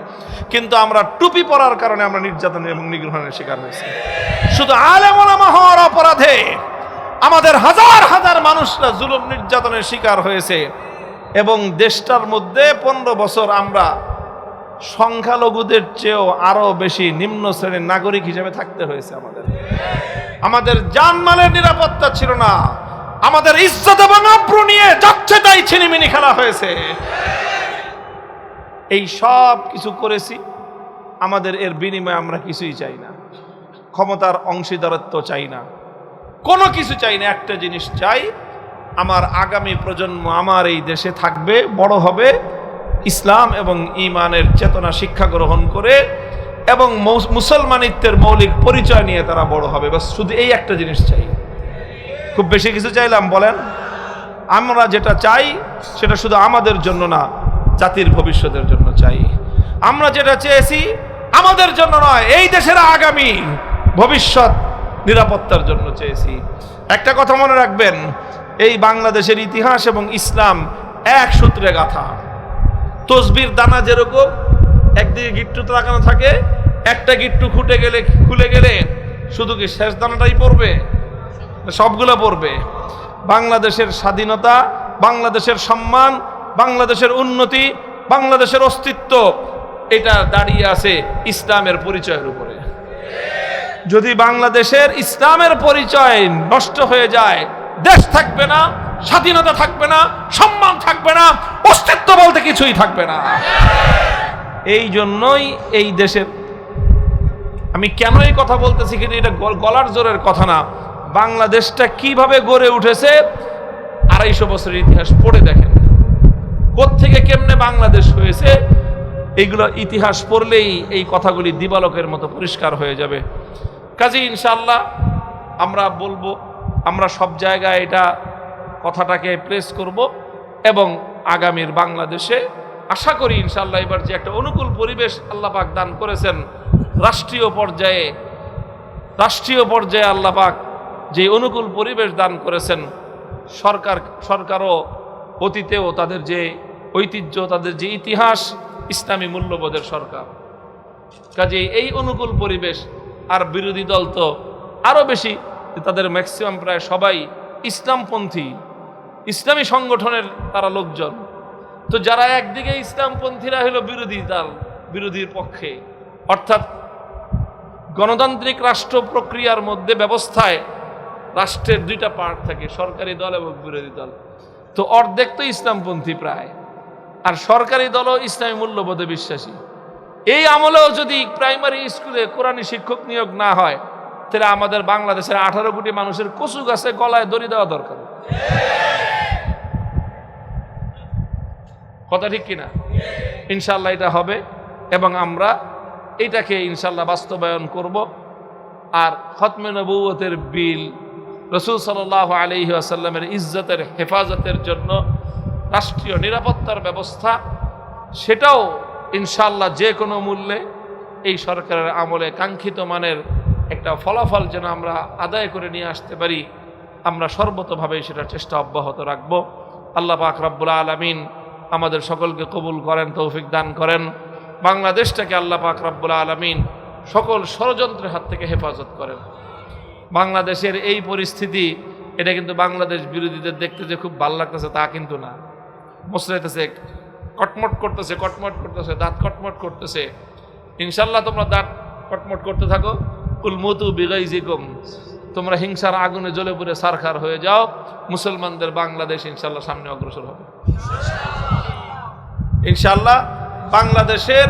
কিন্তু আমরা টুপি পরার কারণে আমরা নির্যাতন এবং নিগ্রহণের শিকার হয়েছি। শুধু আলেম ওলামা হওয়ার অপরাধে আমাদের হাজার হাজার মানুষরা জুলুম নির্যাতনের শিকার হয়েছে। এবং দেশটার মধ্যে 15 বছর আমরা সংখ্যালঘুদের চেয়েও আরো বেশি নিম্ন শ্রেণীর নাগরিক হিসেবে থাকতে হয়েছে। আমাদের জানমালের নিরাপত্তা ছিল না, আমাদের ইজ্জত এবং আব্রু নিয়ে যাচ্ছে তাই ছিনিমিনি খেলা হয়েছে। এই সব কিছু করেছি, আমাদের এর বিনিময়ে আমরা কিছুই চাই না। ক্ষমতার অংশীদারত্ব চাই না, কোনো কিছু চাই না। একটা জিনিস চাই, আমার আগামী প্রজন্ম আমার এই দেশে থাকবে, বড় হবে, ইসলাম এবং ঈমানের চেতনা শিক্ষা গ্রহণ করে এবং মুসলমানিত্বের মৌলিক পরিচয় নিয়ে তারা বড় হবে। বাস শুধু এই একটা জিনিস চাই। খুব বেশি কিছু চাইলাম বলেন? আমরা যেটা চাই সেটা শুধু আমাদের জন্য না, জাতির ভবিষ্যতের জন্য চাই। আমরা যেটা চেয়েছি আমাদের জন্য নয়, এই দেশের আগামী ভবিষ্যৎ নিরাপত্তার জন্য চেয়েছি। একটা কথা মনে রাখবেন, এই বাংলাদেশের ইতিহাস এবং ইসলাম এক সূত্রে গাঁথা। তসবির দানা যেরকম একদিকে গিট্টু লাগানো থাকে, একটা গিট্টু খুলে গেলে শুধু কি শেষ দানাটাই পড়বে? সবগুলো পড়বে। বাংলাদেশের স্বাধীনতা, বাংলাদেশের সম্মান, বাংলাদেশের উন্নতি, বাংলাদেশের অস্তিত্ব এটা দাঁড়িয়ে আছে ইসলামের পরিচয়ের উপরে। যদি বাংলাদেশের ইসলামের পরিচয় নষ্ট হয়ে যায়, দেশ থাকবে না, স্বাধীনতা থাকবে না, সম্মান থাকবে না, অস্তিত্ব বলতে কিছুই থাকবে না। এই জন্যই এই দেশের, আমি কেন এই কথা বলতেছি কিন্তু এটা গলার জোরের কথা না, বাংলাদেশটা কিভাবে গড়ে উঠেছে 250 বছরের ইতিহাস পড়ে দেখেন, কোত্থেকে কেমনে বাংলাদেশ হয়েছে, এইগুলো ইতিহাস পড়লেই এই কথাগুলি দিবালোকের মতো পরিষ্কার হয়ে যাবে। কাজেই ইনশাআল্লাহ আমরা বলবো, আমরা সব জায়গায় এটা কথাটাকে প্রেস করব এবং আগামীর বাংলাদেশে আশা করি ইনশাআল্লাহ এবার যে একটা অনুকূল পরিবেশ আল্লাহ পাক দান করেছেন, রাষ্ট্রীয় পর্যায়ে আল্লাহ পাক যে অনুকূল পরিবেশ দান করেছেন, সরকারও অতীতেও তাদের যে ঐতিহ্য, তাদের যে ইতিহাস, ইসলামী মূল্যবোধের সরকার। কাজেই এই অনুকূল পরিবেশ, আর বিরোধী দল তো আরো বেশি, তাদের ম্যাক্সিমাম প্রায় সবাই ইসলামপন্থী, ইসলামী সংগঠনের তারা লোকজন। তো যারা একদিকে ইসলামপন্থীরা হলো বিরোধীর পক্ষে, অর্থাৎ গণতান্ত্রিক রাষ্ট্র প্রক্রিয়ার মধ্যে ব্যবস্থায় রাষ্ট্রের দুইটা পার্ট থাকে, সরকারি দল এবং বিরোধী দল। তো অর্ধেক তো ইসলামপন্থী প্রায়, আর সরকারি দলও ইসলামী মূল্যবোধে বিশ্বাসী। এই আমলেও যদি প্রাইমারি স্কুলে কোরআনী শিক্ষক নিয়োগ না হয়, তাহলে আমাদের বাংলাদেশের 18 কোটি মানুষের কচু গাছে গলায় দড়ি দেওয়া দরকার। কথা ঠিক কিনা? ইনশাআল্লাহ এটা হবে এবং আমরা এটাকে ইনশাআল্লাহ বাস্তবায়ন করব। আর খতমে নবুয়তের বিল, রাসূল সাল্লাল্লাহু আলাইহি ওয়াসাল্লামের ইজ্জতের হেফাজতের জন্য রাষ্ট্রীয় নিরাপত্তার ব্যবস্থা, সেটাও ইনশাআল্লাহ যে কোনো মূল্যে এই সরকারের আমলে কাঙ্ক্ষিত মানের একটা ফলাফল যেন আমরা আদায় করে নিয়ে আসতে পারি, আমরা সর্বতোভাবে সেটার চেষ্টা অব্যাহত রাখব। আল্লাহ পাক রব্বুল আলামিন আমাদের সকলকে কবুল করেন, তৌফিক দান করেন। বাংলাদেশটাকে আল্লাহ পাক রব্বুল আলামিন সকল ষড়যন্ত্রের হাত থেকে হেফাজত করেন। বাংলাদেশের এই পরিস্থিতি, এটা কিন্তু বাংলাদেশ বিরোধীদের দেখতে যে খুব ভালো লাগতেছে তা কিন্তু না। মুসরাইতেছে, কটমট করতেছে, দাঁত কটমট করতেছে। ইনশাল্লাহ তোমরা দাঁত কটমট করতে থাকো। কুল মুতু বিগাইজিকুম, তোমরা হিংসার আগুনে জ্বলে পুড়ে সারখার হয়ে যাও। মুসলমানদের বাংলাদেশ ইনশাল্লাহ সামনে অগ্রসর হবে। ইনশাল্লাহ বাংলাদেশের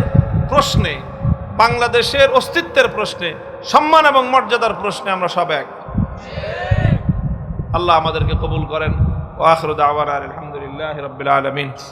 প্রশ্নে, বাংলাদেশের অস্তিত্বের প্রশ্নে, সম্মান এবং মর্যাদার প্রশ্নে আমরা সব এক। আল্লাহ আমাদেরকে কবুল করেন। ওয়া আখিরু দাওয়ানা আলহামদুলিল্লাহি রাব্বিল আলামিন।